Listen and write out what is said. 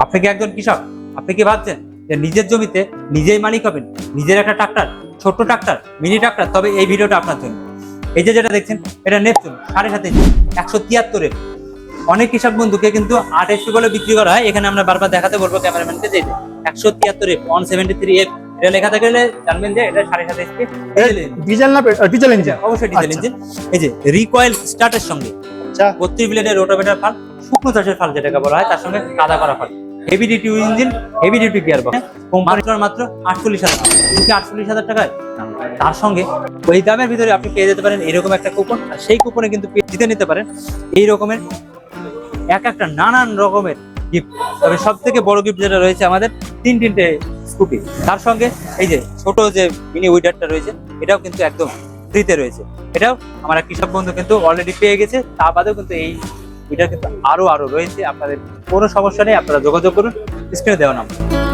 আপনি কি একজন কৃষক? আপনি কি ভাবছেন যে নিজের জমিতে নিজেই মালিক হবেন, নিজের একটা ট্রাক্টর, ছোট্ট ট্রাক্টর, মিনি ট্রাক্টর? তবে এই ভিডিওটা আপনার জন্য। এই যে যেটা দেখছেন, এটা নেপচুন 7.5 ইঞ্চি 173 এর। অনেক কৃষক বন্ধুকে কিন্তু 8 HP বলে বিক্রি করা হয়। এখানে আমরা বারবার দেখাতে বলবো ক্যামেরাম্যানকে যে 173 F 173 F এটা লেখা থাকলে জানবেন যে এটা 7.5 HP ডিজেল না ডিজেল ইঞ্জিন? অবশ্যই ডিজেল ইঞ্জিন। এই যে রিকয়েল স্টার্টের সঙ্গে আচ্ছা 32 ব্লেডের রোটাভেটর ফাল, শুকনো চাষের ফাল যেটাকে বলা হয়, তার সঙ্গে কাদা করা ফাল, heavy duty engine, heavy duty gear box. কোম্পানিটার মাত্র 48,000 টাকা। 48,000 টাকায় তার সঙ্গে ওই দামের ভিতরে আপনি পেয়ে যেতে পারেন এরকম একটা কুপন। আর সেই কুপনে কিন্তু জিতে নিতে পারেন এই রকমের একটা নানান রকমের গিফট। তবে সব থেকে বড় গিফট যেটা রয়েছে আমাদের, তিনটে স্কুটি। তার সঙ্গে এই যে ছোট যে মিনি উইডারটা রয়েছে, এটাও কিন্তু একদম ফ্রিতে রয়েছে। এটাও আমার এক কৃষক বন্ধু কিন্তু অলরেডি পেয়ে গেছে। তা বাদেও কিন্তু এই উইডার কিন্তু আরো রয়েছে। আপনাদের কোনো সমস্যা নেই, আপনারা যোগাযোগ করুন স্ক্রিনে দেওয়া নাম্বার।